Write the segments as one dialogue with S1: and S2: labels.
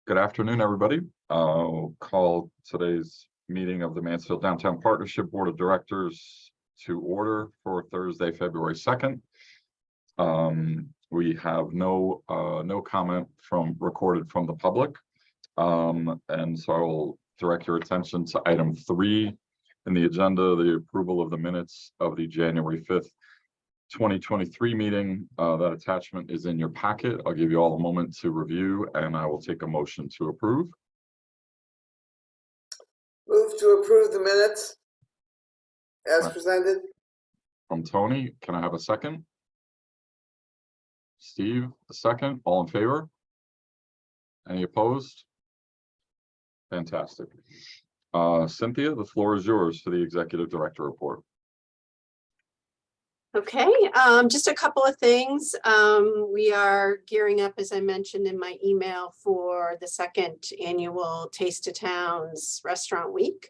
S1: Good afternoon, everybody. I'll call today's meeting of the Mansfield Downtown Partnership Board of Directors to order for Thursday, February 2nd. We have no comment recorded from the public. And so I will direct your attention to item 3 in the agenda, the approval of the minutes of the January 5th, 2023 meeting. That attachment is in your packet. I'll give you all a moment to review and I will take a motion to approve.
S2: Move to approve the minutes as presented.
S1: From Tony, can I have a second? Steve, a second. All in favor? Any opposed? Fantastic. Cynthia, the floor is yours for the executive director report.
S3: Okay, just a couple of things. We are gearing up, as I mentioned in my email, for the second annual Taste of Towns Restaurant Week.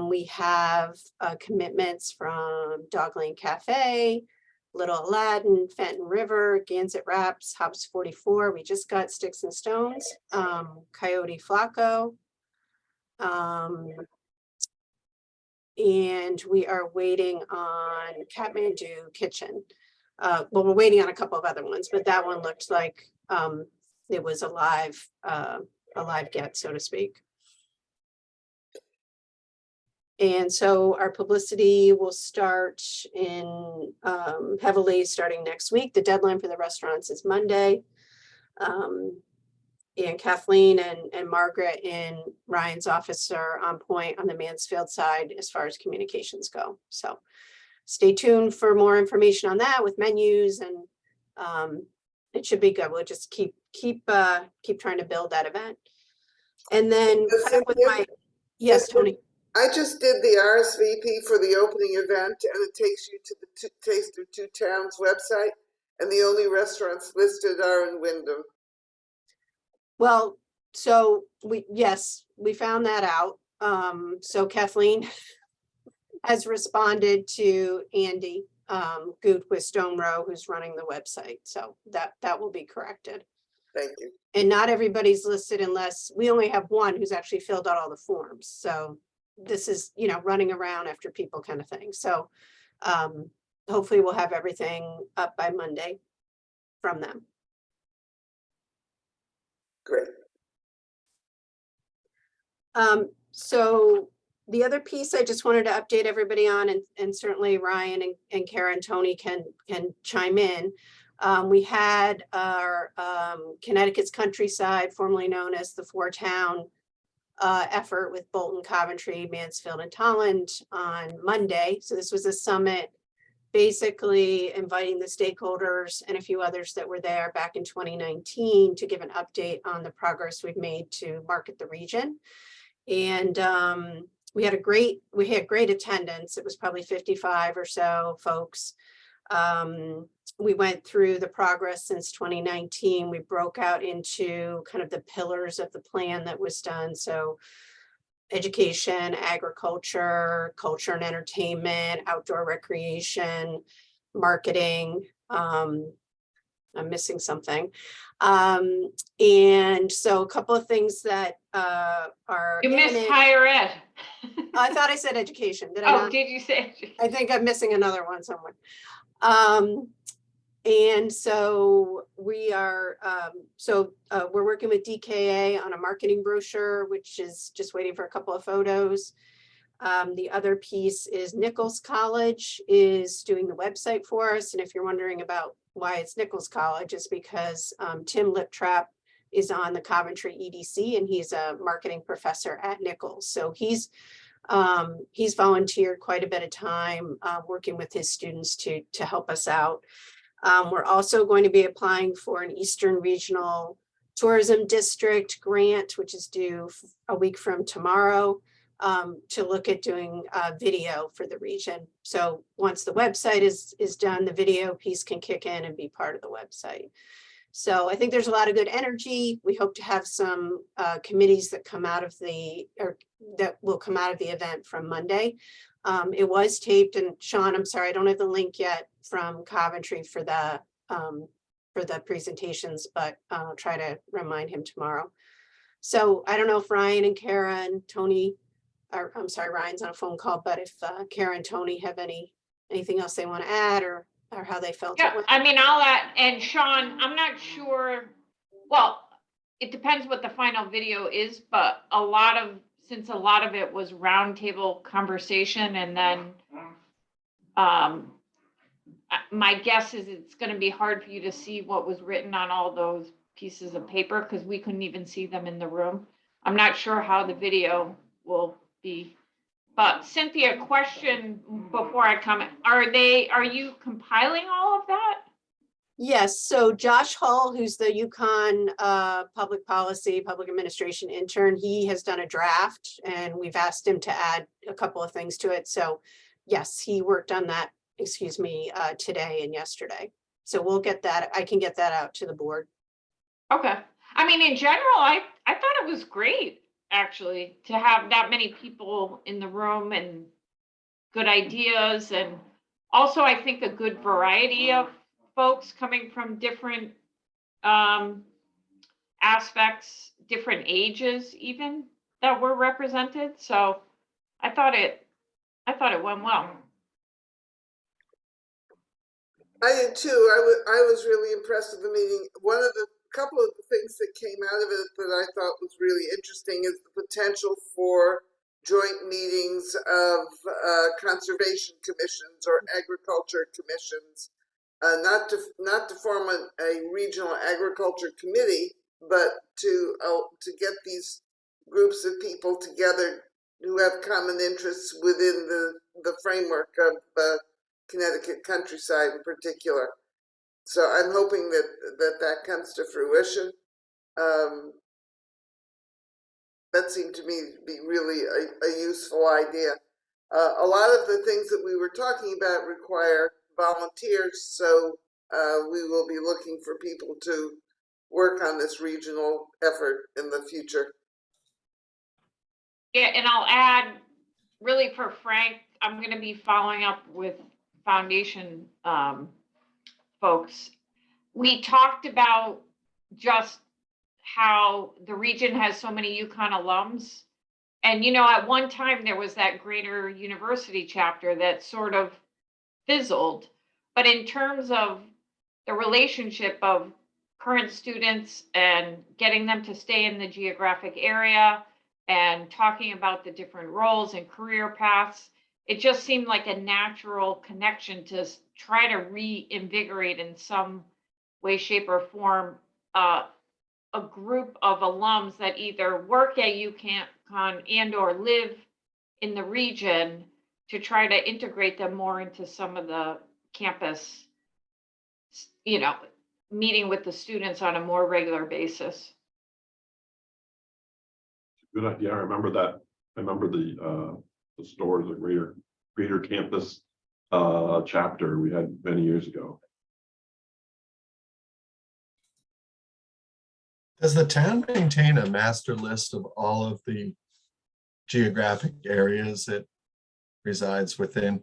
S3: We have commitments from Dog Lane Cafe, Little Aladdin, Fenton River, Gansett Wraps, Hobbs 44. We just got Sticks and Stones, Coyote Flaco. And we are waiting on Kathmandu Kitchen. Well, we're waiting on a couple of other ones, but that one looked like it was a live get, so to speak. And so our publicity will start in heavily starting next week. The deadline for the restaurants is Monday. And Kathleen and Margaret in Ryan's office are on point on the Mansfield side as far as communications go. So stay tuned for more information on that with menus, and it should be good. We'll just keep trying to build that event. And then with my, yes, Tony.
S2: I just did the RSVP for the opening event, and it takes you to the Taste of Two Towns website, and the only restaurants listed are in Wyndham.
S3: Well, so we found that out. So Kathleen has responded to Andy Good with Stone Row, who's running the website. So that will be corrected.
S2: Thank you.
S3: And not everybody's listed unless we only have one who's actually filled out all the forms. So this is, running around after people kind of thing. So hopefully we'll have everything up by Monday from them.
S2: Great.
S3: So the other piece I just wanted to update everybody on, and certainly Ryan and Kara and Tony can chime in. We had our Connecticut's Countryside, formerly known as the Four Town effort with Bolton, Coventry, Mansfield, and Tolland on Monday. So this was a summit basically inviting the stakeholders and a few others that were there back in 2019 to give an update on the progress we've made to market the region. And we had great attendance. It was probably 55 or so folks. We went through the progress since 2019. We broke out into kind of the pillars of the plan that was done. So education, agriculture, culture and entertainment, outdoor recreation, marketing. I'm missing something. And so a couple of things that are—
S4: You missed higher ed.
S3: I thought I said education. Did I not?
S4: Did you say education?
S3: I think I'm missing another one somewhere. And so we are, we're working with DKA on a marketing brochure, which is just waiting for a couple of photos. The other piece is Nichols College is doing the website for us. And if you're wondering about why it's Nichols College, is because Tim Liptrap is on the Coventry EDC and he's a marketing professor at Nichols. So he's volunteered quite a bit of time working with his students to help us out. We're also going to be applying for an Eastern Regional Tourism District grant, which is due a week from tomorrow, to look at doing video for the region. So once the website is done, the video piece can kick in and be part of the website. So I think there's a lot of good energy. We hope to have some committees that come out of that will come out of the event from Monday. It was taped, and Sean, I'm sorry, I don't have the link yet from Coventry for the presentations, but I'll try to remind him tomorrow. So I don't know if Ryan and Kara and Tony, or I'm sorry, Ryan's on a phone call, but if Kara and Tony have anything else they want to add or how they felt it
S4: Yeah,
S3: went.
S4: I mean, I'll add, and Sean, I'm not sure, well, it depends what the final video is, but since a lot of it was roundtable conversation and then my guess is it's going to be hard for you to see what was written on all those pieces of paper because we couldn't even see them in the room. I'm not sure how the video will be. But Cynthia, question before I comment, are you compiling all of that?
S3: Yes, so Josh Hall, who's the UConn public policy, public administration intern, he has done a draft and we've asked him to add a couple of things to it. So yes, he worked on that, today and yesterday. So we'll get that, I can get that out to the board.
S4: Okay. I mean, in general, I thought it was great, actually, to have that many people in the room and good ideas. And also, I think a good variety of folks coming from different aspects, different ages even that were represented. So I thought it went well.
S2: I did too. I was really impressed with the meeting. One of the couple of the things that came out of it that I thought was really interesting is the potential for joint meetings of conservation commissions or agriculture commissions, not to form a regional agriculture committee, but to get these groups of people together who have common interests within the framework of Connecticut countryside in particular. So I'm hoping that comes to fruition. That seemed to me to be really a useful idea. A lot of the things that we were talking about require volunteers, so we will be looking for people to work on this regional effort in the future.
S4: Yeah, and I'll add, really for Frank, I'm going to be following up with foundation folks. We talked about just how the region has so many UConn alums. And, at one time there was that greater university chapter that sort of fizzled. But in terms of the relationship of current students and getting them to stay in the geographic area and talking about the different roles and career paths, it just seemed like a natural connection to try to reinvigorate in some way, shape, or form a group of alums that either work at UConn and or live in the region to try to integrate them more into some of the campus, meeting with the students on a more regular basis.
S5: Good idea. I remember that. I remember the stores, the greater campus chapter we had many years ago.
S6: Does the town maintain a master list of all of the geographic areas it resides within?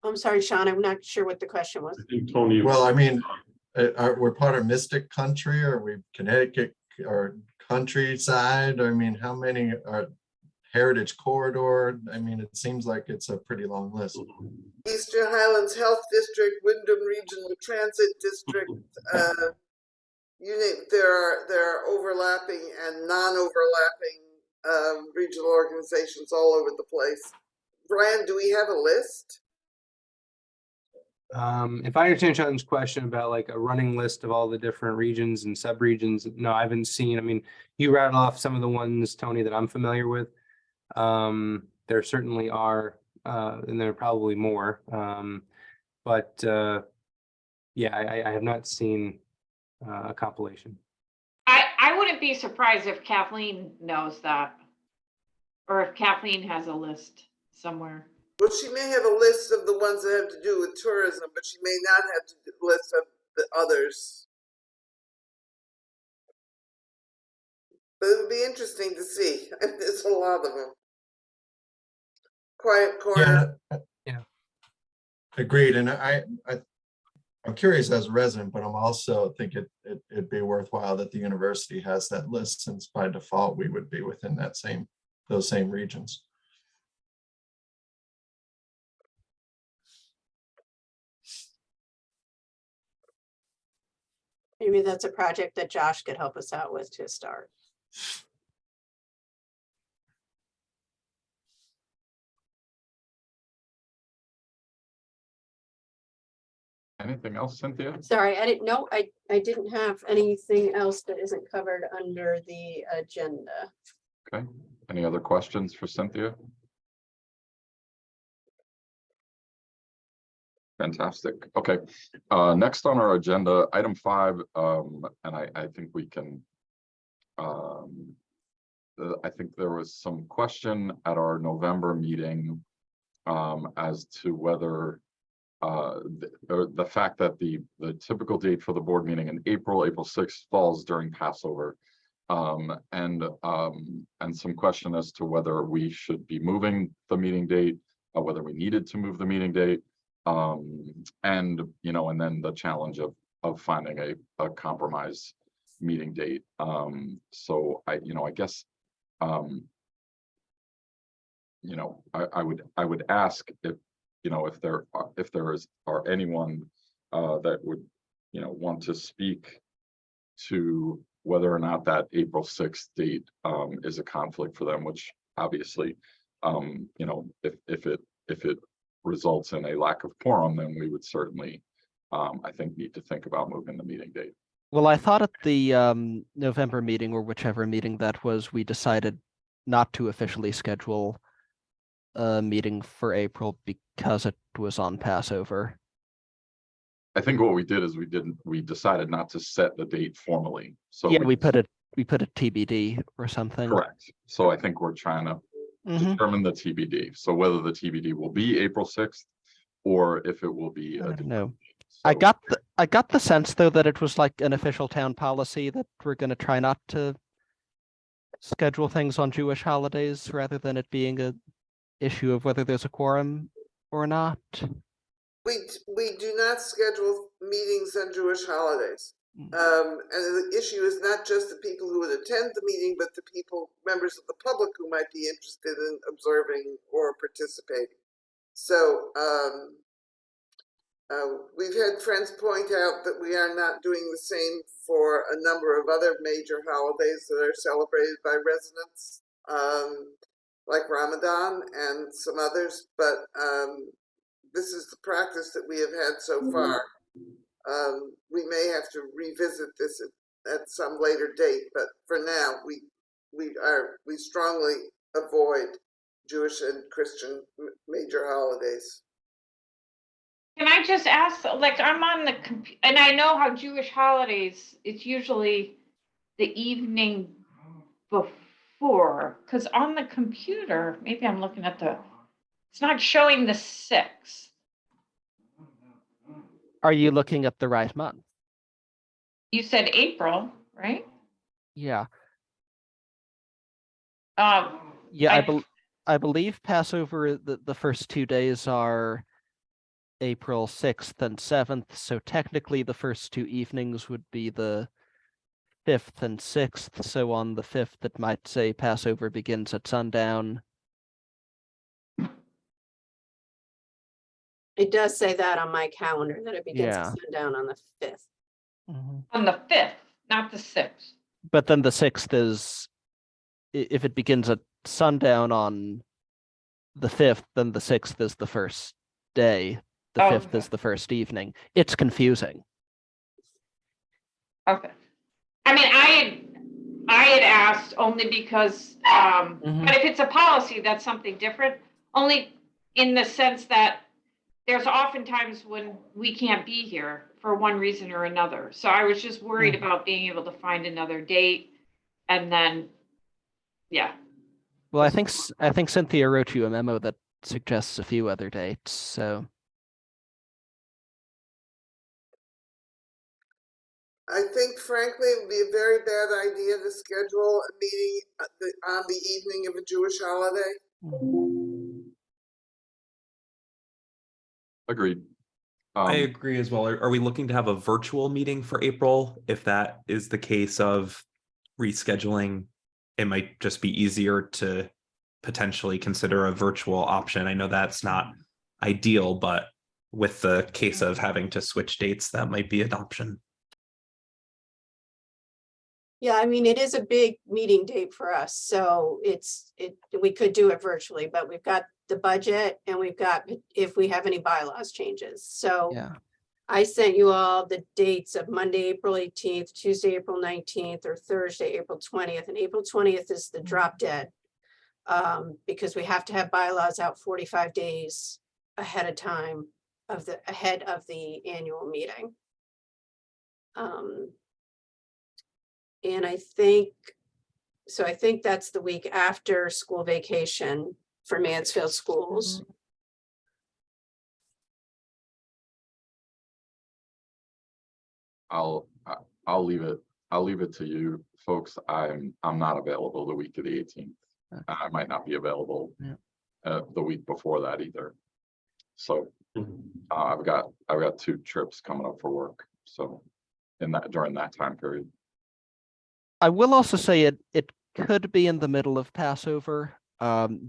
S3: I'm sorry, Sean, I'm not sure what the question was.
S5: I think Tony.
S6: Well, I mean, we're part of Mystic Country, or are we Connecticut or countryside? I mean, how many are Heritage Corridor? I mean, it seems like it's a pretty long list.
S2: Eastern Highlands Health District, Wyndham Regional Transit District, you name, there are overlapping and non-overlapping regional organizations all over the place. Brian, do we have a list?
S7: If I understand Sean's question about like a running list of all the different regions and subregions, no, I haven't seen. I mean, you rattled off some of the ones, Tony, that I'm familiar with. There certainly are, and there are probably more. Yeah, I have not seen a compilation.
S4: I wouldn't be surprised if Kathleen knows that, or if Kathleen has a list somewhere.
S2: Well, she may have a list of the ones that have to do with tourism, but she may not have a list of the others. But it would be interesting to see. There's a lot of them. Quiet Corner.
S6: Yeah, agreed. And I I'm curious as a resident, but I'm also think it'd be worthwhile that the university has that list, since by default we would be within those same regions.
S3: Maybe that's a project that Josh could help us out with to start.
S1: Anything else, Cynthia?
S3: Sorry, I didn't know, I didn't have anything else that isn't covered under the agenda.
S1: Okay, any other questions for Cynthia? Fantastic. Okay, next on our agenda, item 5, and I think we can, I think there was some question at our November meeting as to whether the fact that the typical date for the board meeting in April 6th falls during Passover, and some question as to whether we should be moving the meeting date, whether we needed to move the meeting date, and and then the challenge of finding a compromise meeting date. So I guess I would ask if there are anyone that would want to speak to whether or not that April 6th date is a conflict for them, which obviously if it results in a lack of quorum, then we would certainly I think need to think about moving the meeting date.
S8: Well, I thought at the November meeting, or whichever meeting that was, we decided not to officially schedule a meeting for April because it was on Passover.
S1: I think what we did is we decided not to set the date formally. So
S8: Yeah, we put a TBD or something.
S1: correct. So I think we're trying to determine the TBD. So whether the TBD will be April 6th or if it will be
S8: I
S1: a
S8: don't know.
S1: so-
S8: I got the sense though that it was like an official town policy that we're going to try not to schedule things on Jewish holidays rather than it being a issue of whether there's a quorum or not.
S2: We do not schedule meetings on Jewish holidays. And the issue is not just the people who would attend the meeting, but the members of the public who might be interested in observing or participating. So we've had friends point out that we are not doing the same for a number of other major holidays that are celebrated by residents, like Ramadan and some others, but this is the practice that we have had so far. We may have to revisit this at some later date, but for now, we strongly avoid Jewish and Christian major holidays.
S4: Can I just ask, like, I'm on the and I know how Jewish holidays, it's usually the evening before, because on the computer, maybe I'm looking at it's not showing the 6th.
S8: Are you looking at the right month?
S4: You said April, right?
S8: Yeah.
S4: Yeah,
S8: I believe Passover, the first 2 days are April 6th and 7th. So technically the first 2 evenings would be the 5th and 6th. So on the 5th, it might say Passover begins at sundown.
S3: It does say that on my calendar, that it begins at
S8: Yeah.
S3: sundown on the 5th.
S4: on the 5th, not the 6th.
S8: But then the 6th is, if it begins at sundown on the 5th, then the 6th is the first day. The 5th
S4: Okay.
S8: is the first evening. It's confusing.
S4: Okay. I mean, I had asked only because, but if it's a policy, that's something different. Only in the sense that there's oftentimes when we can't be here for one reason or another. So I was just worried about being able to find another date, and then, yeah.
S8: Well, I think Cynthia wrote you a memo that suggests a few other dates. So
S2: I think, frankly, it would be a very bad idea to schedule a meeting on the evening of a Jewish holiday.
S1: Agreed.
S9: I
S1: Um,
S9: agree as well. Are we looking to have a virtual meeting for April? If that is the case of rescheduling, it might just be easier to potentially consider a virtual option. I know that's not ideal, but with the case of having to switch dates, that might be an option.
S3: Yeah, I mean, it is a big meeting date for us, so we could do it virtually, but we've got the budget and we've got, if we have any bylaws changes, so.
S8: Yeah.
S3: I sent you all the dates of Monday, April 18th, Tuesday, April 19th, or Thursday, April 20th, and April 20th is the drop dead. Because we have to have bylaws out 45 days ahead of time ahead of the annual meeting. And I think that's the week after school vacation for Mansfield schools.
S1: I'll leave it to you folks. I'm not available the week of the 18th.
S8: Okay.
S1: I might not be available
S8: Yeah.
S1: the week before that either. So I've got 2 trips coming up for work. So during that time period.
S8: I will also say it could be in the middle of Passover.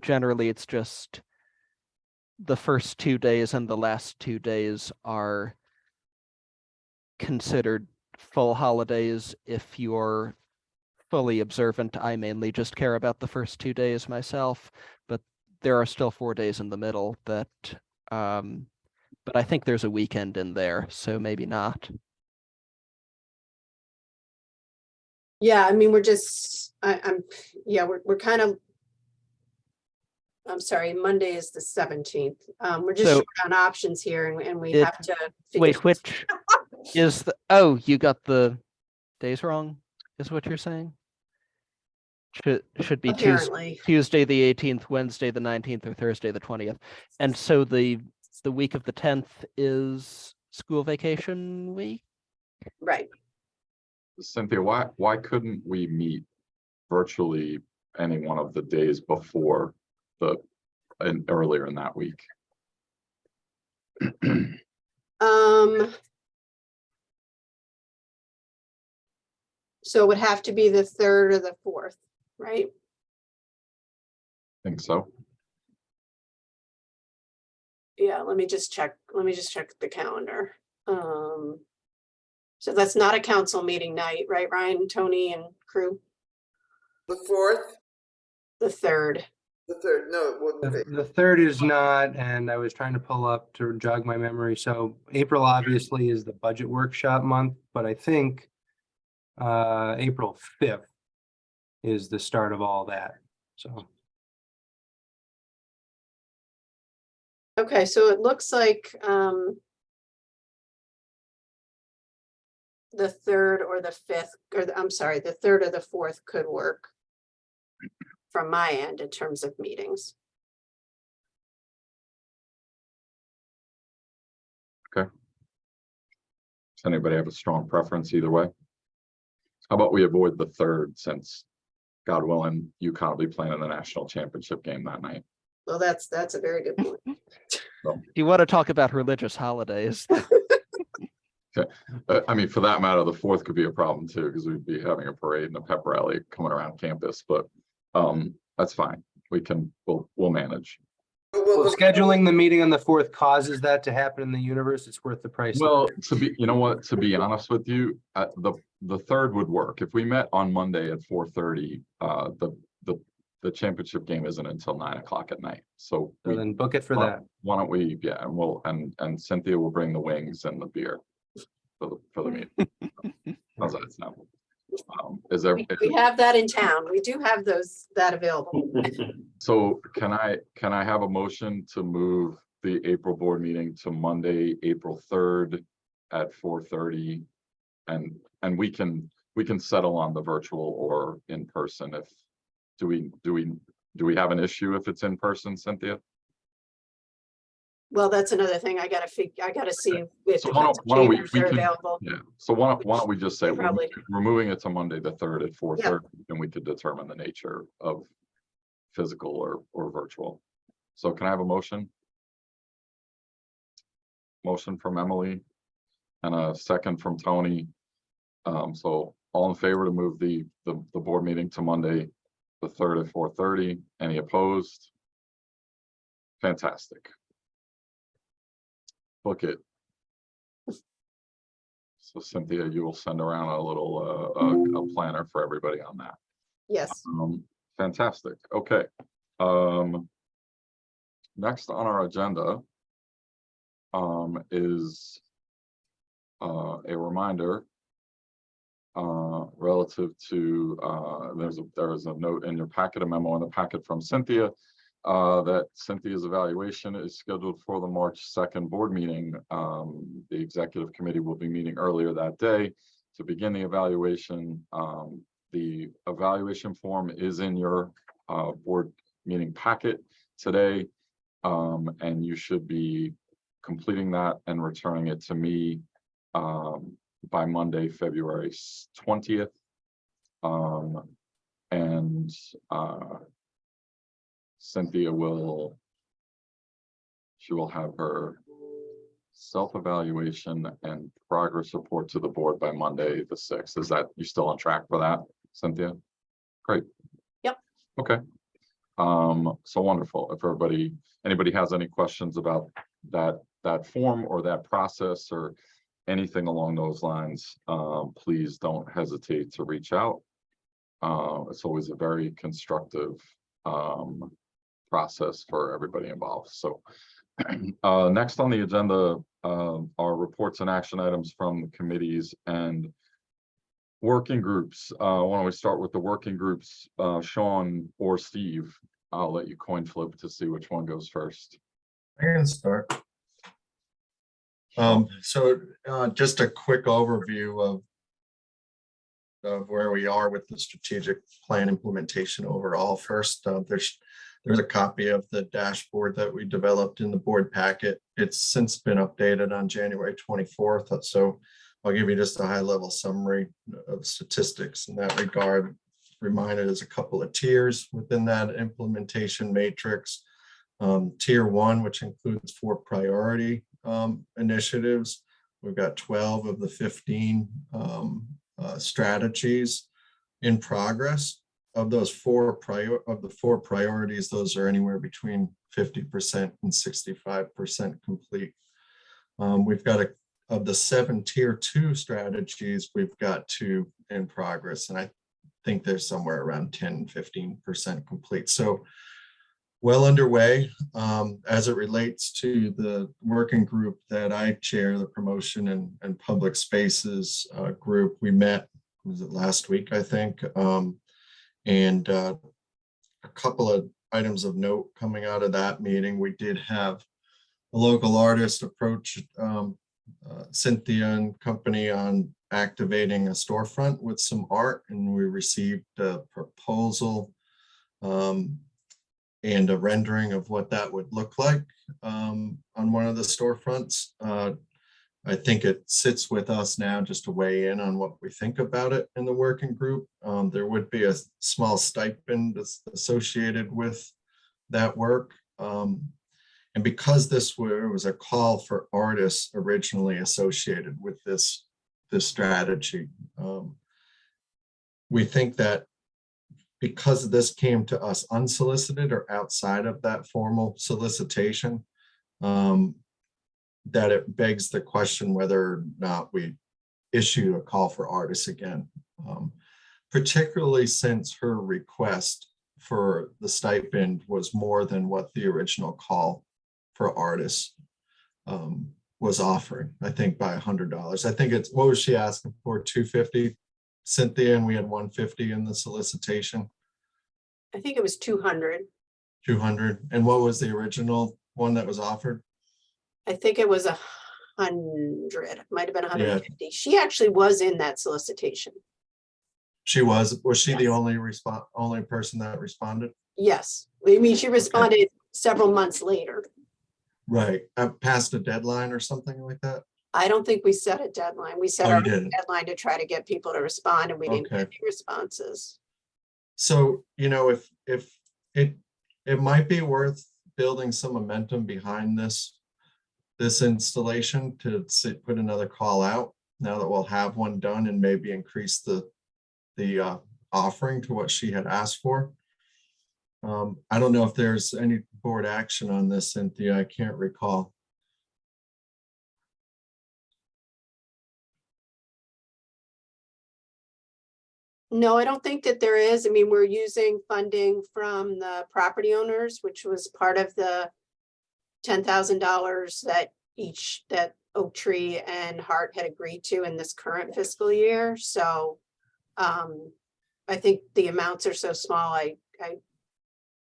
S8: Generally, it's just the first 2 days and the last 2 days are considered full holidays. If you're fully observant, I mainly just care about the first 2 days myself, but there are still 4 days in the middle that, but I think there's a weekend in there, so maybe not.
S3: Yeah, I mean, we're kind of, I'm sorry, Monday is the 17th. We're just
S8: So-
S3: short on options here and we
S8: It-
S3: have to. figure
S8: Wait, which is the, oh, you got the days wrong, is what you're saying? Should be
S3: Apparently,
S8: Tuesday, the 18th, Wednesday, the 19th, or Thursday, the 20th. And so the week of the 10th is school vacation week?
S3: right.
S1: Cynthia, why couldn't we meet virtually any one of the days before and earlier in that week?
S3: So it would have to be the 3rd or the 4th, right?
S1: Think so.
S3: Yeah, let me just check the calendar. So that's not a council meeting night, right, Ryan, Tony, and crew?
S2: The 4th,
S3: The 3rd.
S2: the 3rd, no, it wouldn't be.
S7: The 3rd is not, and I was trying to pull up to jog my memory. So April obviously is the budget workshop month, but I think April 5th is the start of all that. So
S3: Okay, so it looks like the 3rd or the 5th, I'm sorry, the 3rd or the 4th could work from my end in terms of meetings.
S1: Does anybody have a strong preference either way? How about we avoid the 3rd, since God willing, UConn will be playing in the national championship game that night.
S3: Well, that's a very good point.
S8: Do you want to talk about religious holidays?
S1: I mean, for that matter, the 4th could be a problem too, because we'd be having a parade and a pep rally coming around campus, but that's fine. We'll manage.
S7: well, scheduling the meeting on the 4th causes that to happen in the universe. It's worth the price.
S1: Well, to be honest with you, the 3rd would work. If we met on Monday at 4:30, the championship game isn't until 9 o'clock at night. So
S7: So then book it for that.
S1: why don't we, yeah, and Cynthia will bring the wings and the beer for the meeting. How's that sound? Is there?
S3: We have that in town. We do have that available.
S1: So can I have a motion to move the April board meeting to Monday, April 3rd at 4:30? And we can settle on the virtual or in person. Do we have an issue if it's in person, Cynthia?
S3: Well, that's another thing. I gotta see if
S1: So
S3: the
S1: why don't-
S3: council
S1: why don't we-
S3: chambers
S1: we
S3: are
S1: can-
S3: available.
S1: Yeah, so why don't we just say
S3: We probably-
S1: we're moving it to Monday, the 3rd at 4:30, and we could determine the nature of physical or virtual. So can I have a motion? motion from Emily and a second from Tony. So all in favor to move the board meeting to Monday, the 3rd at 4:30. Any opposed? Fantastic. Book it. So Cynthia, you will send around a little a planner for everybody on that.
S3: Yes.
S1: Fantastic. Okay. Next on our agenda is a reminder relative to there is a note in your packet, a memo in the packet from Cynthia that Cynthia's evaluation is scheduled for the March 2nd board meeting. The executive committee will be meeting earlier that day to begin the evaluation. The evaluation form is in your board meeting packet today, and you should be completing that and returning it to me by Monday, February 20th. Cynthia will have her self-evaluation and progress report to the board by Monday, the 6th. Is that, you still on track for that, Cynthia? Great.
S3: Yep.
S1: Okay. So wonderful. If anybody has any questions about that form or that process or anything along those lines, please don't hesitate to reach out. It's always a very constructive process for everybody involved. So next on the agenda are reports and action items from the committees and working groups. Why don't we start with the working groups? Sean or Steve, I'll let you coin flip to see which one goes first.
S6: I can start. So just a quick overview of where we are with the strategic plan implementation overall. First, there's a copy of the dashboard that we developed in the board packet. It's since been updated on January 24th. So I'll give you just a high level summary of statistics in that regard. Reminded there's a couple of tiers within that implementation matrix. Tier 1, which includes 4 priority initiatives. We've got 12 of the 15 strategies in progress. Of those 4 priorities, those are anywhere between 50% and 65% complete. We've got of the 7 tier 2 strategies, we've got 2 in progress, and I think there's somewhere around 10-15% complete. So well underway. As it relates to the working group that I chair, the promotion and public spaces group, we met, was it last week, I think, and a couple of items of note coming out of that meeting. We did have a local artist approach Cynthia and company on activating a storefront with some art, and we received a proposal and a rendering of what that would look like on one of the storefronts. I think it sits with us now just to weigh in on what we think about it in the working group. There would be a small stipend associated with that work. And because this was a call for artists originally associated with this strategy, we think that because this came to us unsolicited or outside of that formal solicitation, that it begs the question whether or not we issue a call for artists again, particularly since her request for the stipend was more than what the original call for artists was offering, I think by $100. I think it's, what was she asking for, $250, Cynthia, and we had $150 in the solicitation.
S3: I think it was 200.
S6: 200. And what was the original one that was offered?
S3: I think it was 100. It might have been 150. Yeah. She actually was in that solicitation.
S6: She was she
S3: yes.
S6: The only person that responded?
S3: Yes. I mean, she responded several months later.
S6: Right. Past a deadline or something like that?
S3: I don't think we set a deadline. We set our deadline to try to get people to respond, and we didn't get any responses.
S6: So, you know, if it might be worth building some momentum behind this this installation to put another call out now that we'll have one done and maybe increase the offering to what she had asked for. I don't know if there's any board action on this, Cynthia. I can't recall.
S3: No, I don't think that there is. I mean, we're using funding from the property owners, which was part of the $10,000 that Oak Tree and Hart had agreed to in this current fiscal year. So I think the amounts are so small, I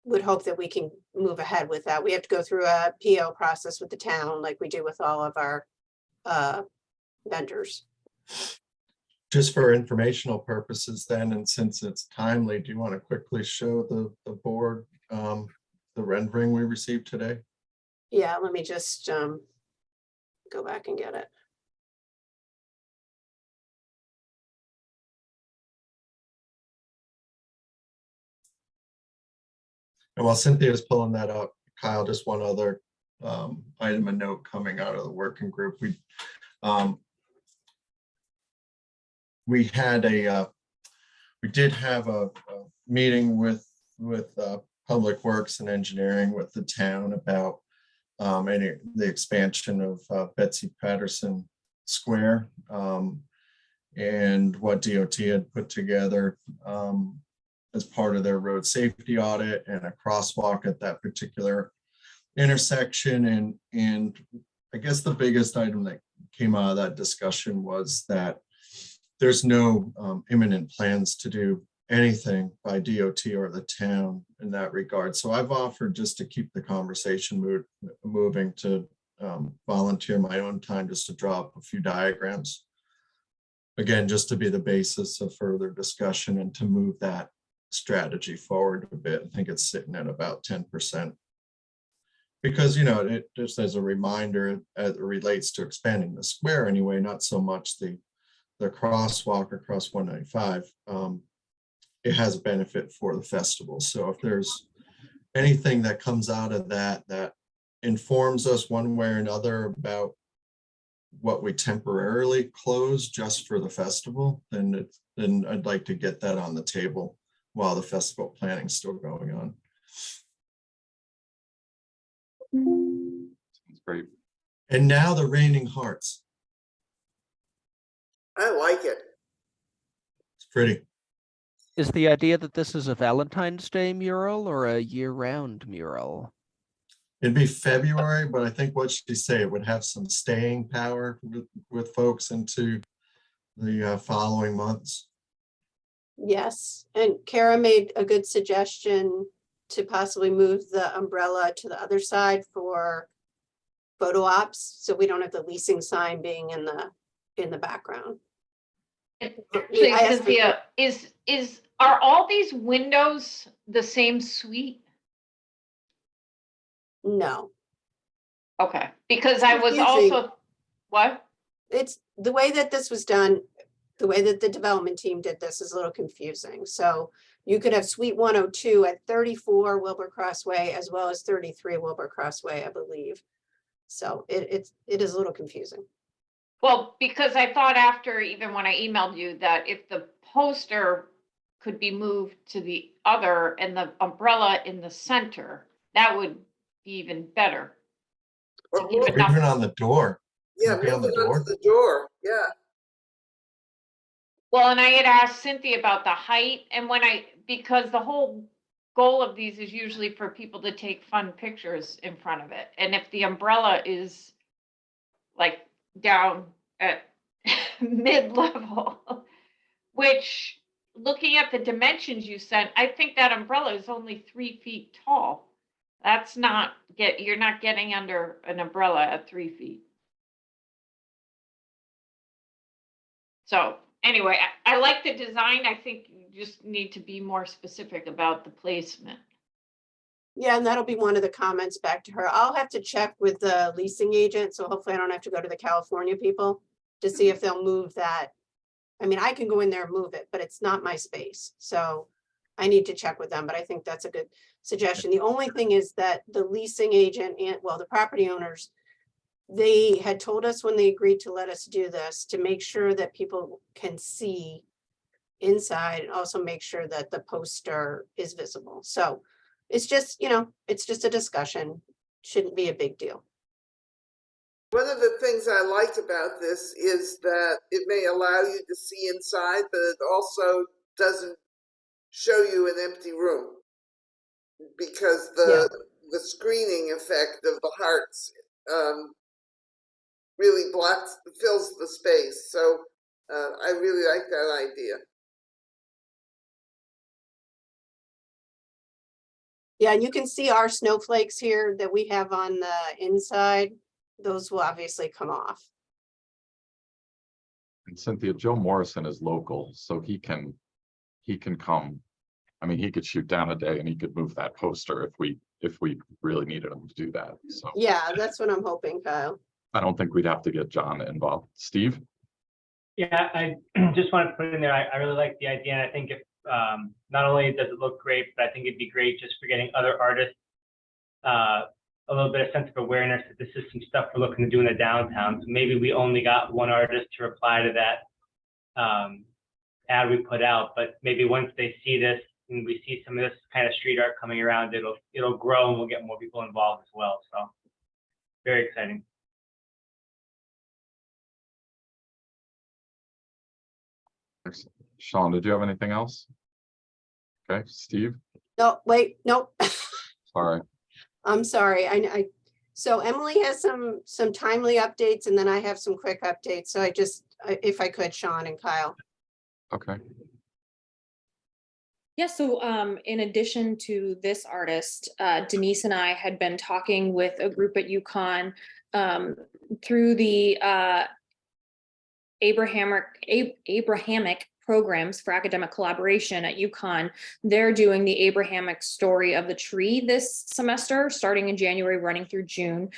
S3: would hope that we can move ahead with that. We have to go through a PO process with the town like we do with all of our vendors.
S6: Just for informational purposes then, and since it's timely, do you want to quickly show the board the rendering we received today?
S3: Yeah, let me just go back and get it.
S6: And while Cynthia's pulling that up, Kyle, just one other item of note coming out of the working group. We did have a meeting with Public Works and Engineering with the town about the expansion of Betsy Patterson Square and what DOT had put together as part of their road safety audit and a crosswalk at that particular intersection. And I guess the biggest item that came out of that discussion was that there's no imminent plans to do anything by DOT or the town in that regard. So I've offered, just to keep the conversation moving, to volunteer my own time just to draw up a few diagrams. Again, just to be the basis of further discussion and to move that strategy forward a bit. I think it's sitting at about 10%. Because, you know, it just as a reminder, as it relates to expanding the square anyway, not so much the crosswalk across 195, it has a benefit for the festival. So if there's anything that comes out of that informs us one way or another about what we temporarily close just for the festival, then I'd like to get that on the table while the festival planning is still going on.
S1: Sounds great.
S6: And now the Raining Hearts.
S2: I like it.
S6: It's pretty.
S8: Is the idea that this is a Valentine's Day mural or a year-round mural?
S6: It'd be February, but I think what she say, it would have some staying power with folks into the following months.
S3: Yes, and Kara made a good suggestion to possibly move the umbrella to the other side for photo ops, so we don't have the leasing sign being in the background.
S4: Actually,
S3: I asked for-
S4: Cynthia, are all these windows the same suite?
S3: No,
S4: Okay, because I was
S3: Confusing.
S4: also, what?
S3: it's the way that this was done, the way that the development team did this is a little confusing. So you could have suite 102 at 34 Wilbur Crossway as well as 33 Wilbur Crossway, I believe. So it is a little confusing.
S4: Well, because I thought after, even when I emailed you, that if the poster could be moved to the other and the umbrella in the center, that would be even better.
S2: Or
S4: Even
S2: move,
S4: not-
S6: Even on the door.
S2: yeah,
S6: Maybe on
S2: move
S6: the
S2: it
S6: door?
S2: onto the door. Yeah.
S4: Well, and I had asked Cynthia about the height, and because the whole goal of these is usually for people to take fun pictures in front of it. And if the umbrella is like down at mid-level, which, looking at the dimensions you sent, I think that umbrella is only 3 feet tall. That's not you're not getting under an umbrella at 3 feet. So anyway, I like the design. I think you just need to be more specific about the placement.
S3: Yeah, and that'll be one of the comments back to her. I'll have to check with the leasing agent, so hopefully I don't have to go to the California people to see if they'll move that. I mean, I can go in there and move it, but it's not my space, so I need to check with them, but I think that's a good suggestion. The only thing is that the leasing agent and, well, the property owners they had told us when they agreed to let us do this, to make sure that people can see inside and also make sure that the poster is visible. So it's just, you know, it's just a discussion. Shouldn't be a big deal.
S2: One of the things I liked about this is that it may allow you to see inside, but it also doesn't show you an empty room, because the screening effect of the hearts really fills the space. So I really like that idea.
S3: Yeah, and you can see our snowflakes here that we have on the inside. Those will obviously come off.
S1: And Cynthia, Joe Morrison is local, so he can come. I mean, he could shoot down a day and he could move that poster if we really needed him to do that. So
S3: Yeah, that's what I'm hoping, Kyle.
S1: I don't think we'd have to get John involved. Steve?
S10: Yeah, I just want to put in there, I really like the idea, and I think if not only does it look great, but I think it'd be great just for getting other artists a little bit of sense of awareness that this is some stuff we're looking to do in the downtown. So maybe we only got one artist to reply to that ad we put out, but maybe once they see this and we see some of this kind of street art coming around, it'll grow and we'll get more people involved as well. So very exciting.
S1: Excellent. Sean, did you have anything else? Okay, Steve?
S3: No, wait, nope.
S1: Sorry.
S3: I'm sorry. So Emily has some timely updates, and then I have some quick updates. So if I could, Sean and Kyle.
S1: Okay.
S11: Yeah, so in addition to this artist, Denise and I had been talking with a group at UConn through the Abrahamic programs for academic collaboration at UConn. They're doing the Abrahamic story of the tree this semester, starting in January, running through June,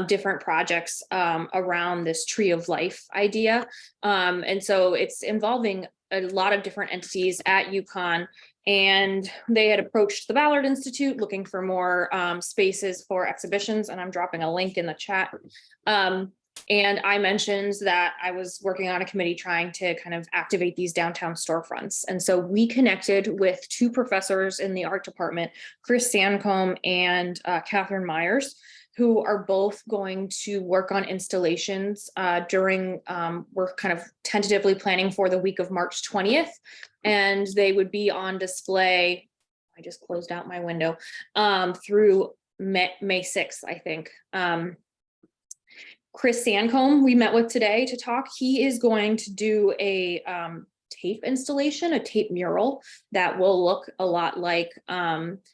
S11: different projects around this tree of life idea. And so it's involving a lot of different entities at UConn, and they had approached the Ballard Institute looking for more spaces for exhibitions, and I'm dropping a link in the chat. And I mentioned that I was working on a committee trying to kind of activate these downtown storefronts. And so we connected with two professors in the art department, Chris Sancombe and Catherine Myers, who are both going to work on installations during, we're kind of tentatively planning for the week of March 20th. And they would be on display, I just closed out my window, through May 6th, I think. Chris Sancombe, we met with today to talk. He is going to do a tape installation, a tape mural that will look a lot like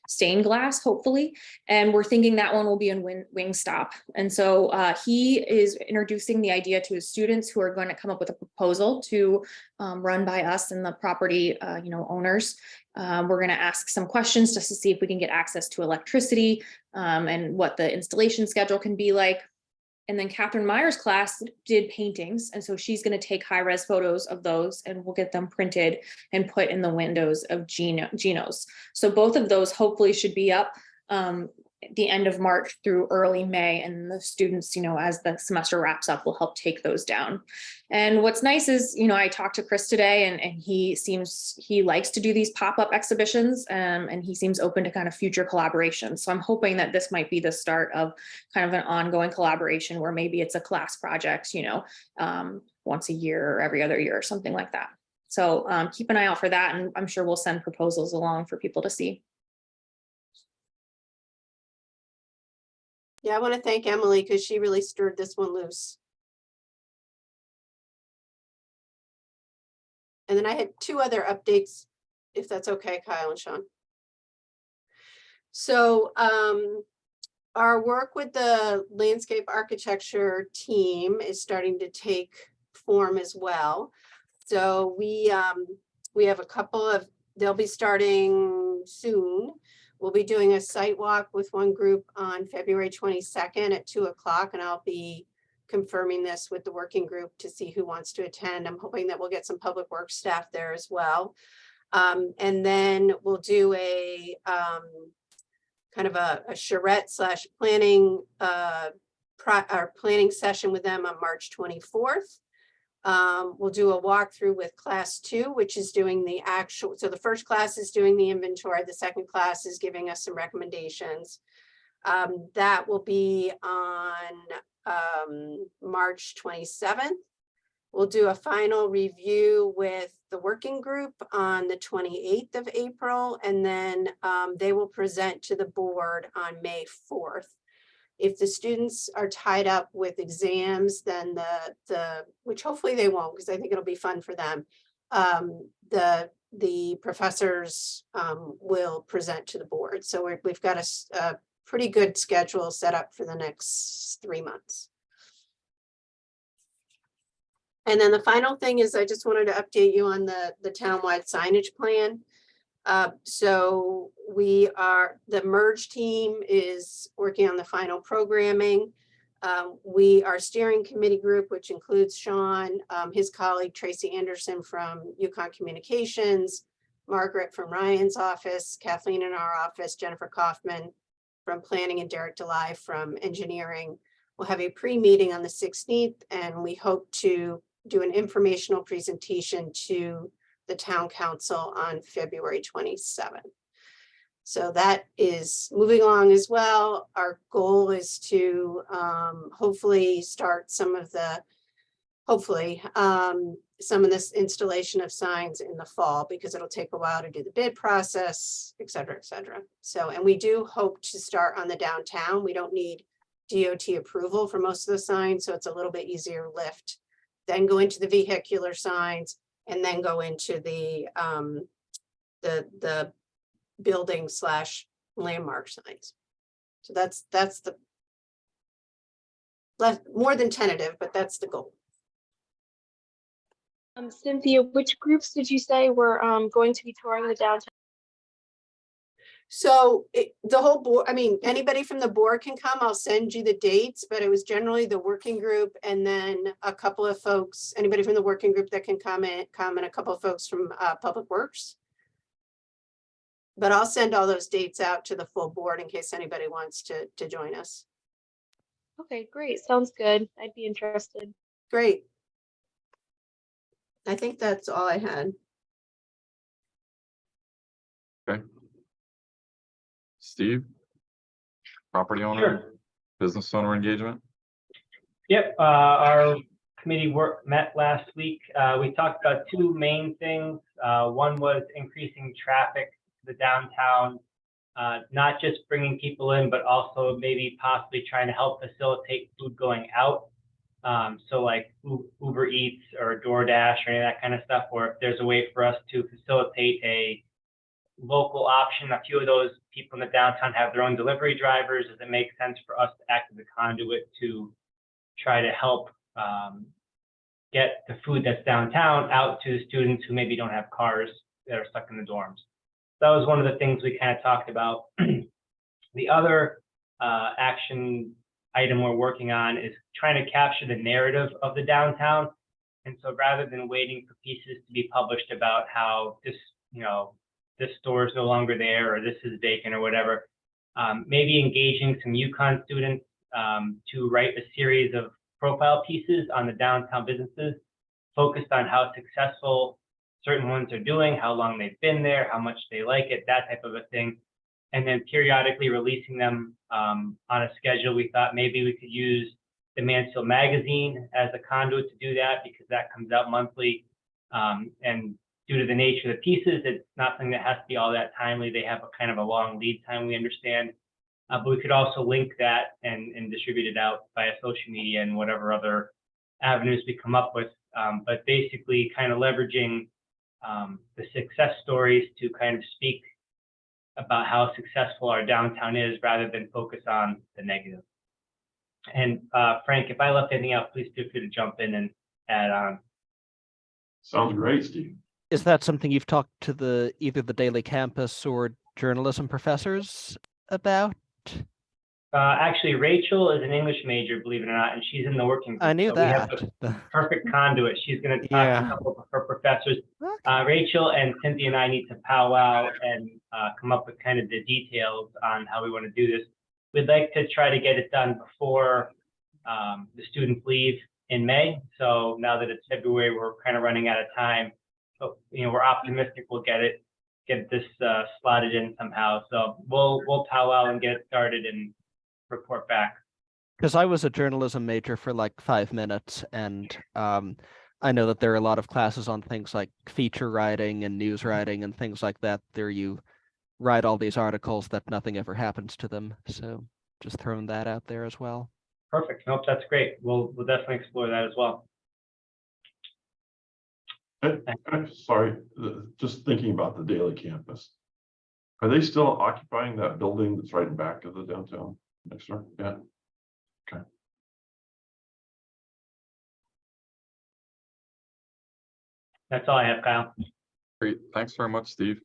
S11: stained glass, hopefully. And we're thinking that one will be in Wingstop. And so he is introducing the idea to his students who are going to come up with a proposal to run by us and the property owners. We're going to ask some questions just to see if we can get access to electricity and what the installation schedule can be like. And then Catherine Myers' class did paintings. And so she's going to take high-res photos of those and we'll get them printed and put in the windows of Geno's. So both of those hopefully should be up the end of March through early May. And the students, as the semester wraps up, will help take those down. And what's nice is, I talked to Chris today and he likes to do these pop-up exhibitions and he seems open to kind of future collaborations. So I'm hoping that this might be the start of kind of an ongoing collaboration where maybe it's a class project, once a year or every other year or something like that. So keep an eye out for that. And I'm sure we'll send proposals along for people to see.
S3: Yeah, I want to thank Emily because she really stirred this one loose. And then I had two other updates, if that's okay, Kyle and Sean. So our work with the landscape architecture team is starting to take form as well. So we have a couple of, they'll be starting soon. We'll be doing a site walk with one group on February 22nd at 2 o'clock, and I'll be confirming this with the working group to see who wants to attend. I'm hoping that we'll get some public works staff there as well. And then we'll do a kind of a charrette / planning our planning session with them on March 24th. We'll do a walkthrough with class 2, which is doing the actual, so the first class is doing the inventory, the second class is giving us some recommendations. That will be on March 27th. We'll do a final review with the working group on the 28th of April, and then they will present to the board on May 4th. If the students are tied up with exams, then which hopefully they won't, because I think it'll be fun for them, the professors will present to the board. So we've got a pretty good schedule set up for the next 3 months. And then the final thing is I just wanted to update you on the townwide signage plan. So the merge team is working on the final programming. Our steering committee group, which includes Sean, his colleague Tracy Anderson from Yukon Communications, Margaret from Ryan's office, Kathleen in our office, Jennifer Kaufman from planning, and Derek DeLi from engineering. We'll have a pre-meeting on the 16th, and we hope to do an informational presentation to the town council on February 27th. So that is moving along as well. Our goal is to hopefully start some of this installation of signs in the fall, because it'll take a while to do the bid process, et cetera, et cetera. So, and we do hope to start on the downtown. We don't need DOT approval for most of the signs, so it's a little bit easier lift. Then go into the vehicular signs, and then go into the building / landmark signs. So that's the more than tentative, but that's the goal.
S12: Cynthia, which groups did you say were going to be touring the downtown?
S3: So the whole board, I mean, anybody from the board can come. I'll send you the dates, but it was generally the working group, and then a couple of folks, anybody from the working group that can come and a couple of folks from Public Works. But I'll send all those dates out to the full board in case anybody wants to join us.
S12: Okay, great. Sounds good. I'd be interested.
S3: Great. I think that's all I had.
S1: Okay. Steve? Property owner,
S10: Sure.
S1: business owner engagement?
S10: Yep, our committee met last week. We talked about two main things. One was increasing traffic to the downtown, not just bringing people in, but also maybe possibly trying to help facilitate food going out. So like Uber Eats or DoorDash or any of that kind of stuff, or if there's a way for us to facilitate a local option. A few of those people in the downtown have their own delivery drivers. Does it make sense for us to act as a conduit to try to help get the food that's downtown out to students who maybe don't have cars that are stuck in the dorms? That was one of the things we kind of talked about. The other action item we're working on is trying to capture the narrative of the downtown. And so rather than waiting for pieces to be published about how this, this store is no longer there, or this is vacant or whatever, maybe engaging some Yukon students to write a series of profile pieces on the downtown businesses, focused on how successful certain ones are doing, how long they've been there, how much they like it, that type of a thing. And then periodically releasing them on a schedule. We thought maybe we could use the Mansfield magazine as a conduit to do that, because that comes out monthly. And due to the nature of the pieces, it's not something that has to be all that timely. They have a kind of a long lead time, we understand. But we could also link that and distribute it out via social media and whatever other avenues we come up with. But basically kind of leveraging the success stories to kind of speak about how successful our downtown is, rather than focus on the negative. And Frank, if I left anything out, please feel free to jump in and add on.
S5: Sounds great, Steve.
S8: Is that something you've talked to either the Daily Campus or journalism professors about?
S10: Actually, Rachel is an English major, believe it or not, and she's in the working group.
S8: I knew
S10: So we have
S8: that.
S10: the perfect conduit. She's going to talk to a couple of her professors. Rachel and Cynthia and I need to powwow and come up with kind of the details on how we want to do this. We'd like to try to get it done before the students leave in May. So now that it's February, we're kind of running out of time. So, we're optimistic we'll get this slotted in somehow. So we'll powwow and get it started and report back.
S8: Because I was a journalism major for like 5 minutes, and I know that there are a lot of classes on things like feature writing and news writing and things like that. There you write all these articles that nothing ever happens to them. So just throwing that out there as well.
S10: Perfect. Nope, that's great. We'll definitely explore that as well.
S5: I'm sorry, just thinking about the Daily Campus. Are they still occupying that building that's right in back of the downtown next door? Yeah. Okay.
S10: That's all I have, Kyle.
S1: Great, thanks very much, Steve.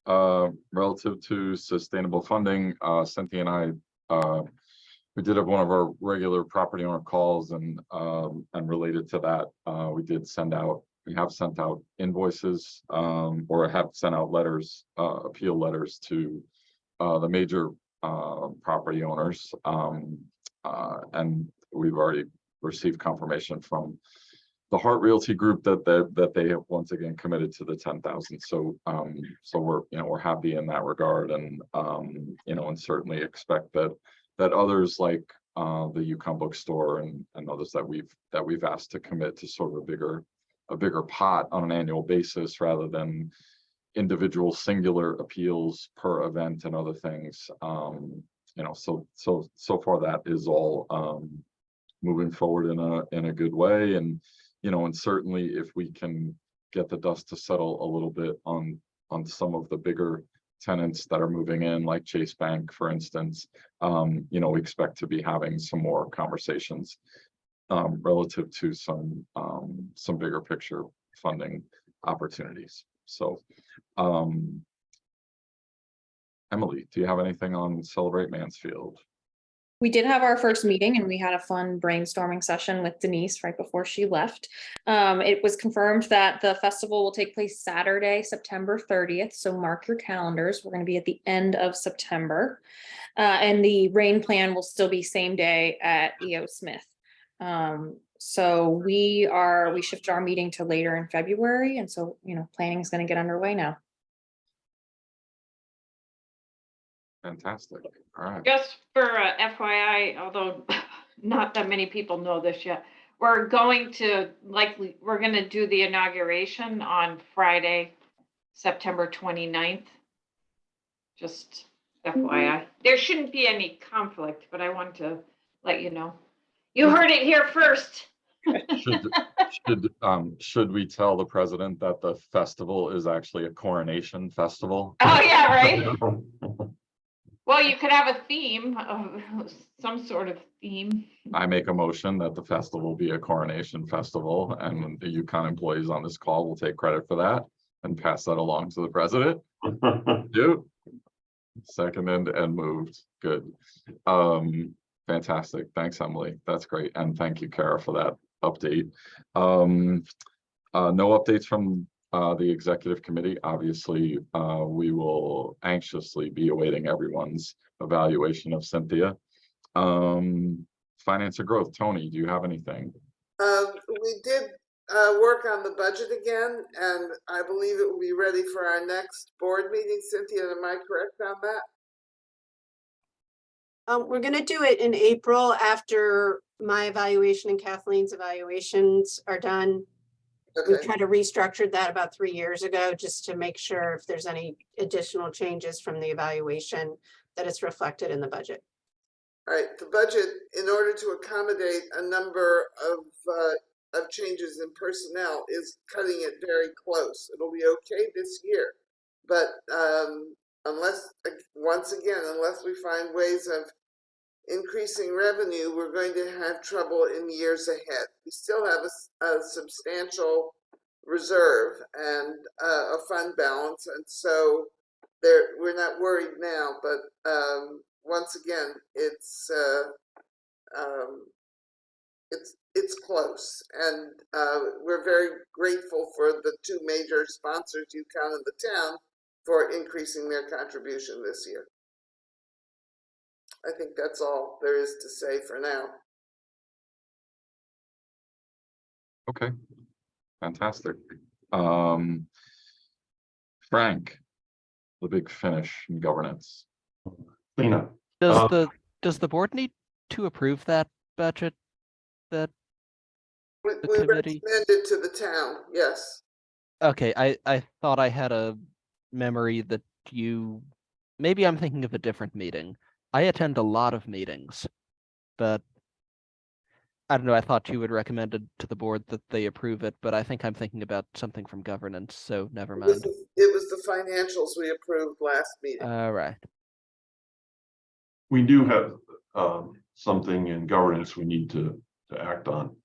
S1: Relative to sustainable funding, Cynthia and I, we did have one of our regular property owner calls, and related to that, we have sent out invoices, or have sent out letters, appeal letters to the major property owners, and we've already received confirmation from the Hart Realty Group that they have once again committed to the 10,000. So we're happy in that regard, and and certainly expect that others like the Yukon Bookstore and others that we've asked to commit to sort of a bigger pot on an annual basis rather than individual singular appeals per event and other things. So far that is all moving forward in a good way, and certainly if we can get the dust to settle a little bit on some of the bigger tenants that are moving in, like Chase Bank, for instance, we expect to be having some more conversations relative to some bigger picture funding opportunities. So, Emily, do you have anything on Celebrate Mansfield?
S11: We did have our first meeting and we had a fun brainstorming session with Denise right before she left. It was confirmed that the festival will take place Saturday, September 30th. So mark your calendars. We're going to be at the end of September. And the rain plan will still be same day at E.O. Smith. So we shifted our meeting to later in February. And so, planning is going to get underway now.
S1: Fantastic. All right.
S4: Just for FYI, although not that many people know this yet, we're going to do the inauguration on Friday, September 29th. Just FYI. There shouldn't be any conflict, but I want to let you know. You heard it here first.
S1: Should we tell the president that the festival is actually a coronation festival?
S4: Oh yeah, right. Well, you could have a theme of some sort of theme.
S1: I make a motion that the festival be a coronation festival, and the Yukon employees on this call will take credit for that and pass that along to the president. Do. Seconded and moved. Good. Fantastic. Thanks, Emily. That's great. And thank you, Kara, for that update. No updates from the executive committee. Obviously, we will anxiously be awaiting everyone's evaluation of Cynthia. Finance and growth. Tony, do you have anything?
S2: We did work on the budget again, and I believe it will be ready for our next board meeting. Cynthia, am I correct on that?
S3: We're going to do it in April after my evaluation and Kathleen's evaluations are done. We
S2: Okay.
S3: tried to restructure that about 3 years ago, just to make sure if there's any additional changes from the evaluation that it's reflected in the budget.
S2: All right. The budget, in order to accommodate a number of changes in personnel, is cutting it very close. It'll be okay this year, but unless we find ways of increasing revenue, we're going to have trouble in years ahead. We still have a substantial reserve and a fund balance, and so we're not worried now. But once again, it's close, and we're very grateful for the two major sponsors, Yukon and the town, for increasing their contribution this year. I think that's all there is to say for now.
S1: Okay, fantastic. Frank, the big finish in governance.
S5: Cleanup.
S8: Does the board need to approve that budget? That
S2: We
S8: the committee?
S2: recommend it to the town, yes.
S8: Okay, I thought I had a memory that maybe I'm thinking of a different meeting. I attend a lot of meetings, but I don't know, I thought you would recommend it to the board that they approve it, but I think I'm thinking about something from governance, so never
S2: It was,
S8: mind.
S2: it was the financials we approved last meeting.
S8: All right.
S5: We do have something in governance we need to act on.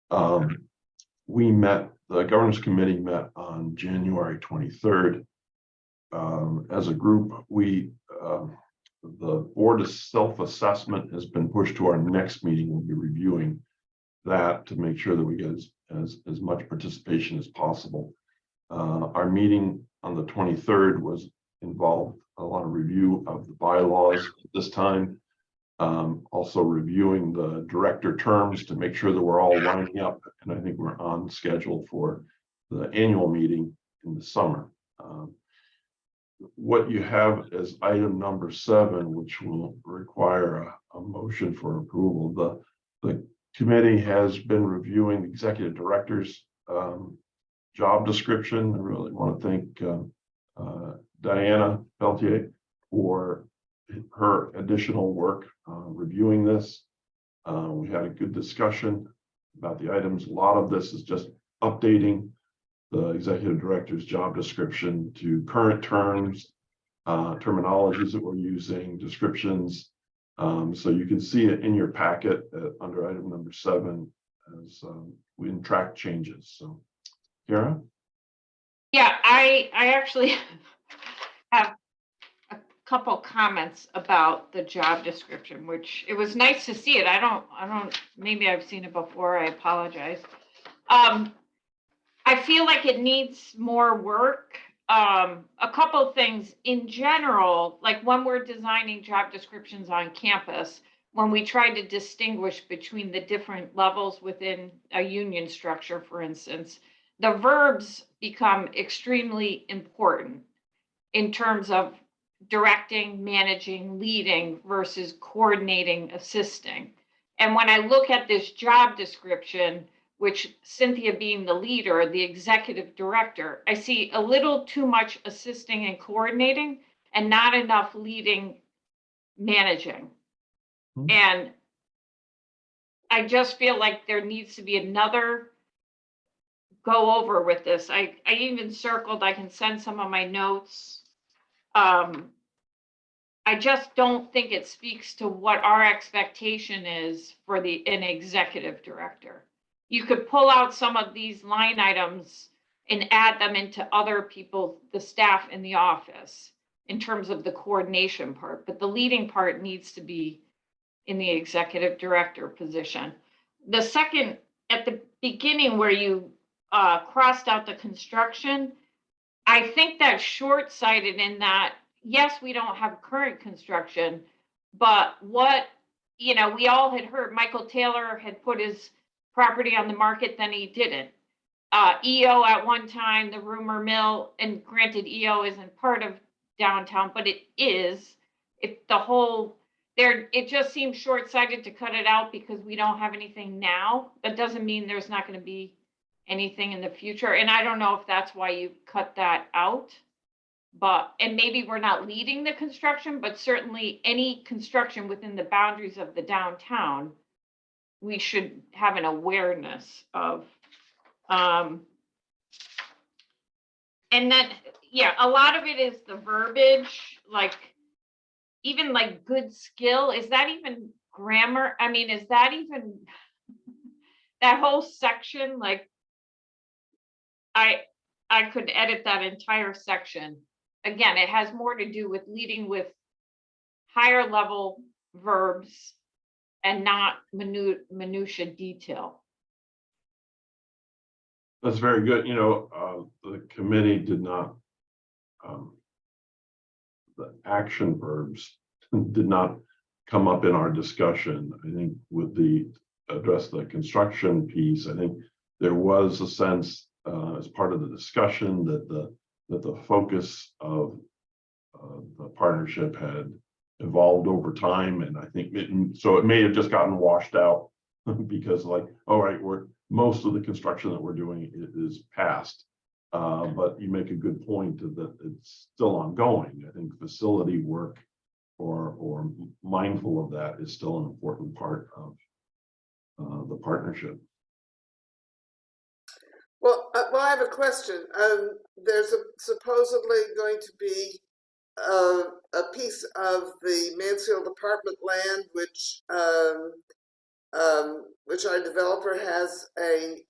S5: The governance committee met on January 23rd. As a group, the board of self-assessment has been pushed to our next meeting. We'll be reviewing that to make sure that we get as much participation as possible. Our meeting on the 23rd involved a lot of review of the bylaws at this time. Also reviewing the director terms to make sure that we're all lining up, and I think we're on schedule for the annual meeting in the summer. What you have as item number 7, which will require a motion for approval. The committee has been reviewing the executive director's job description. I really want to thank Diana Peltier for her additional work reviewing this. We had a good discussion about the items. A lot of this is just updating the executive director's job description to current terms, terminologies that we're using, descriptions. So you can see it in your packet under item number 7 as we track changes. So, Kara?
S4: Yeah, I actually have a couple comments about the job description, which it was nice to see it. I don't, maybe I've seen it before. I apologize. I feel like it needs more work. A couple of things in general, like when we're designing job descriptions on campus, when we try to distinguish between the different levels within a union structure, for instance, the verbs become extremely important in terms of directing, managing, leading versus coordinating, assisting. And when I look at this job description, which Cynthia being the leader, the executive director, I see a little too much assisting and coordinating and not enough leading, managing. And I just feel like there needs to be another go over with this. I even circled, I can send some of my notes. I just don't think it speaks to what our expectation is for an executive director. You could pull out some of these line items and add them into other people, the staff in the office, in terms of the coordination part, but the leading part needs to be in the executive director position. The second, at the beginning where you crossed out the construction, I think that's short-sighted in that, yes, we don't have current construction, but we all had heard Michael Taylor had put his property on the market, then he didn't. EO at one time, the rumor mill, and granted EO isn't part of downtown, but it is. It just seems short-sighted to cut it out because we don't have anything now. That doesn't mean there's not going to be anything in the future. And I don't know if that's why you cut that out. And maybe we're not leading the construction, but certainly any construction within the boundaries of the downtown, we should have an awareness of. And then, yeah, a lot of it is the verbiage, like even like good skill. Is that even grammar? I mean, is that even that whole section? Like, I could edit that entire section. Again, it has more to do with leading with higher level verbs and not minutia detail.
S5: That's very good. The committee did not, the action verbs did not come up in our discussion. I think with the address the construction piece, I think there was a sense as part of the discussion that the focus of the partnership had evolved over time, and I think so it may have just gotten washed out because like, all right, most of the construction that we're doing is past. But you make a good point that it's still ongoing. I think facility work or mindful of that is still an important part of the partnership.
S2: Well, I have a question. There's supposedly going to be a piece of the Mansfield apartment land, which our developer has a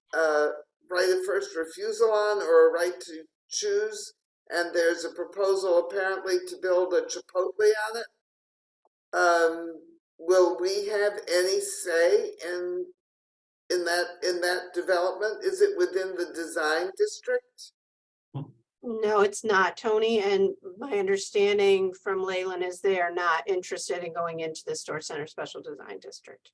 S2: right of first refusal on, or a right to choose, and there's a proposal apparently to build a Chipotle on it. Will we have any say in that development? Is it within the design district?
S3: No, it's not, Tony, and my understanding from Leyland is they are not interested in going into the Store Center Special Design District.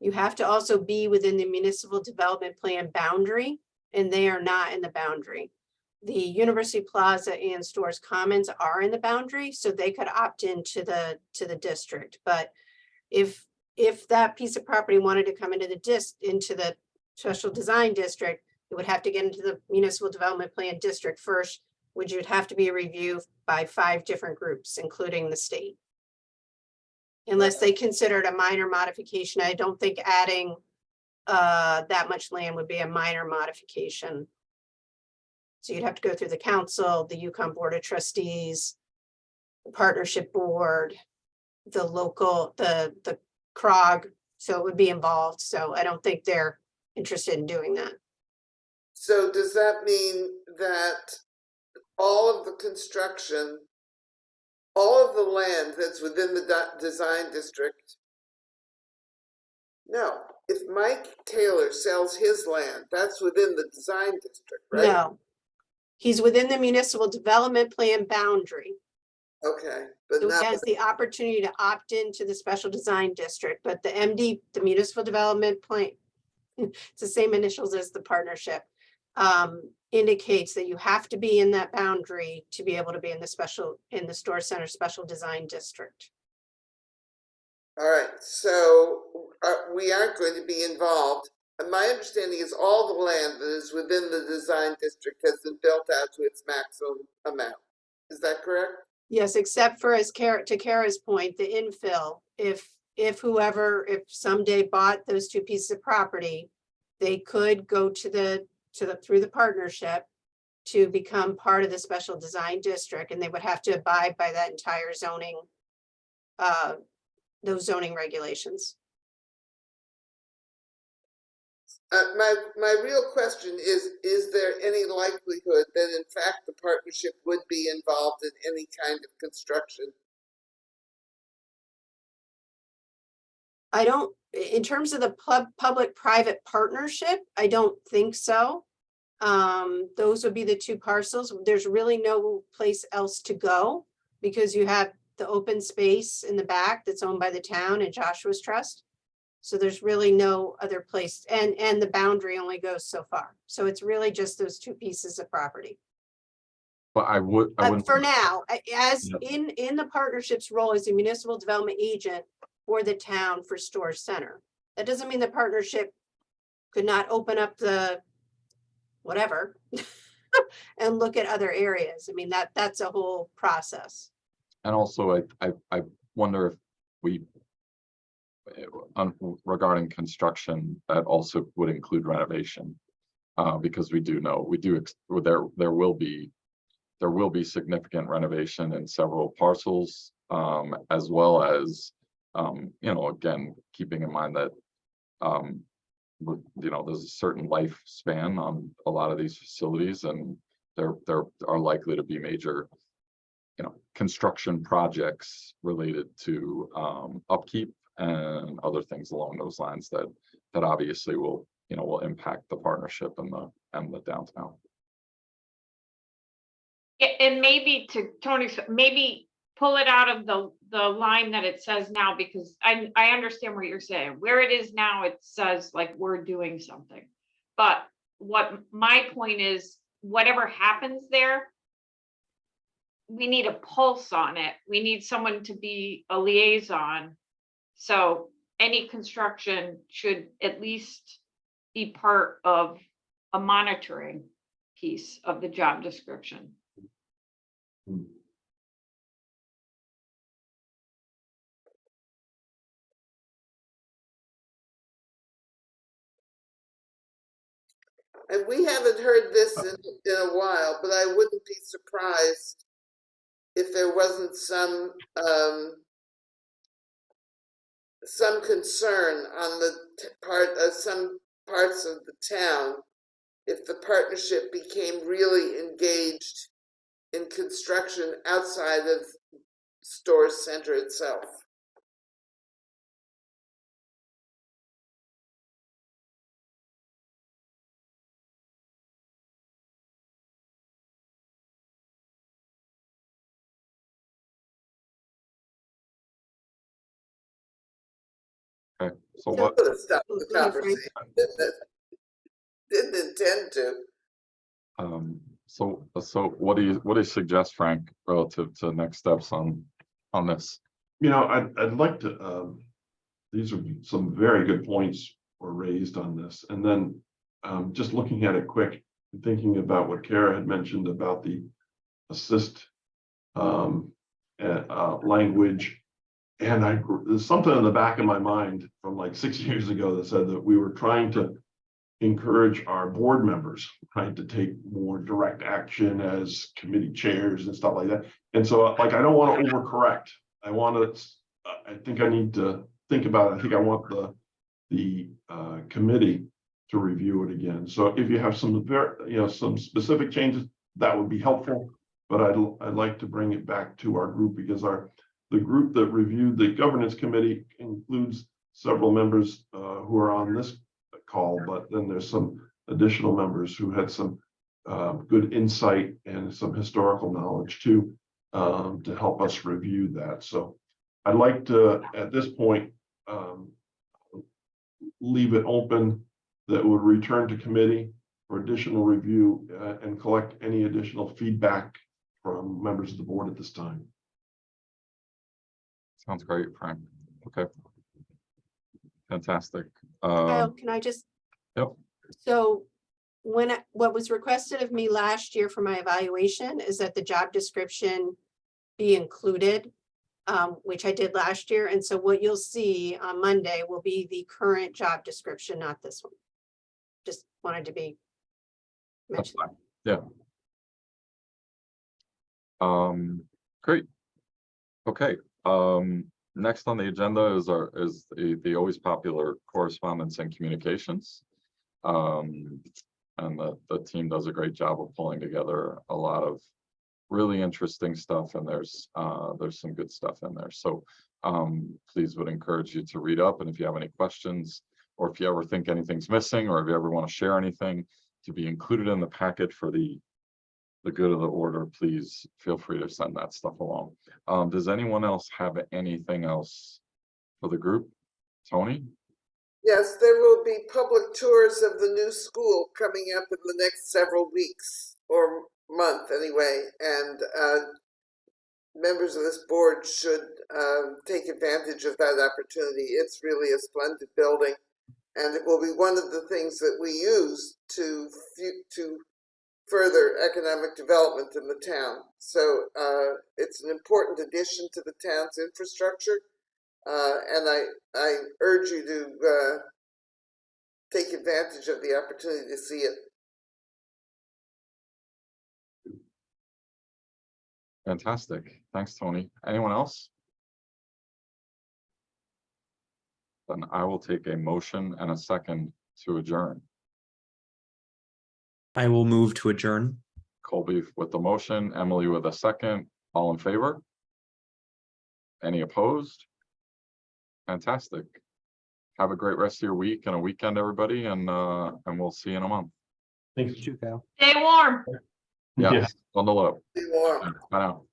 S3: You have to also be within the municipal development plan boundary, and they are not in the boundary. The University Plaza and Stores Commons are in the boundary, so they could opt into the district. But if that piece of property wanted to come into the Special Design District, it would have to get into the municipal development plan district first, which would have to be reviewed by 5 different groups, including the state. Unless they considered a minor modification. I don't think adding that much land would be a minor modification. So you'd have to go through the council, the Yukon Board of Trustees, the partnership board, the local, the CROG, so it would be involved. So I don't think they're interested in doing that.
S2: So does that mean that all of the construction, all of the land that's within the design district? No, if Mike Taylor sells his land, that's within the design district, right?
S3: No, he's within the municipal development plan boundary.
S2: Okay, but
S3: So
S2: not,
S3: he has the opportunity to opt into the special design district, but the MD, the municipal development plan, it's the same initials as the partnership, indicates that you have to be in that boundary to be able to be in the Store Center Special Design District.
S2: all right, so we aren't going to be involved. And my understanding is all the land that is within the design district has been built out to its maximum amount. Is that correct?
S3: Yes, except for, to Kara's point, the infill, if someday bought those 2 pieces of property, they could go through the partnership to become part of the special design district, and they would have to abide by that entire zoning, those zoning regulations.
S2: My real question is there any likelihood that in fact the partnership would be involved in any kind of construction?
S3: I don't, in terms of the public-private partnership, I don't think so. Those would be the 2 parcels. There's really no place else to go because you have the open space in the back that's owned by the town and Joshua's Trust. So there's really no other place, and the boundary only goes so far. So it's really just those 2 pieces of property.
S1: But I wouldn't.
S3: For now, as
S1: Yep.
S3: in the partnership's role as a municipal development agent for the town for Store Center. That doesn't mean the partnership could not open up the whatever and look at other areas. I mean, that's a whole process.
S1: And also, I wonder if we, regarding construction, that also would include renovation, because we do know, there will be significant renovation in several parcels, as well as, again, keeping in mind that, there's a certain lifespan on a lot of these facilities, and there are likely to be major, construction projects related to upkeep and other things along those lines that obviously will impact the partnership and the downtown.
S4: Yeah, and maybe to Tony's, maybe pull it out of the line that it says now, because I understand what you're saying. Where it is now, it says like we're doing something. But what my point is, whatever happens there, we need a pulse on it. We need someone to be a liaison. So any construction should at least be part of a monitoring piece of the job description.
S2: And we haven't heard this in a while, but I wouldn't be surprised if there wasn't some concern on the part of some parts of the town if the partnership became really engaged in construction outside of Storrs Center itself.
S1: Okay, so
S3: So-
S1: what,
S2: Could have stopped the
S3: Go ahead, Frank.
S2: conversation, didn't intend to.
S1: so what do you suggest, Frank, relative to next steps on this?
S5: You know, I'd like to, these are some very good points were raised on this. And then just looking at it quick, thinking about what Kara had mentioned about the assist language. And there's something in the back of my mind from like 6 years ago that said that we were trying to encourage our board members, right, to take more direct action as committee chairs and stuff like that. And so, like, I don't want to overcorrect. I think I need to think about it. I think I want the committee to review it again. So if you have some some specific changes, that would be helpful. But I'd like to bring it back to our group, because the group that reviewed the governance committee includes several members who are on this call, but then there's some additional members who had some good insight and some historical knowledge too, to help us review that. So I'd like to, at this point, leave it open that would return to committee for additional review and collect any additional feedback from members of the board at this time.
S1: Sounds great, Frank. Okay. Fantastic.
S3: Kyle, can I just?
S1: Yep.
S3: So what was requested of me last year for my evaluation is that the job description be included, which I did last year. And so what you'll see on Monday will be the current job description, not this one. Just wanted to be
S1: That's
S3: mentioned.
S1: fine. Yeah. Great. Okay. Next on the agenda is the always popular correspondence and communications. And the team does a great job of pulling together a lot of really interesting stuff, and there's some good stuff in there. So please would encourage you to read up, and if you have any questions, or if you ever think anything's missing, or if you ever want to share anything to be included in the packet for the good of the order, please feel free to send that stuff along. Does anyone else have anything else for the group? Tony?
S2: Yes, there will be public tours of the new school coming up in the next several weeks or month anyway, and members of this board should take advantage of that opportunity. It's really a splendid building, and it will be one of the things that we use to further economic development in the town. So it's an important addition to the town's infrastructure, and I urge you to take advantage of the opportunity to see it.
S1: Fantastic. Thanks, Tony. Anyone else? Then I will take a motion and a second to adjourn.
S9: I will move to adjourn.
S1: Colby with the motion, Emily with a second. All in favor? Any opposed? Fantastic. Have a great rest of your week and a weekend, everybody, and we'll see you in a month.
S5: Thanks.
S7: You, Kyle.
S4: Stay warm.
S1: Yes, on the low.
S2: Be warm.
S1: Bye now.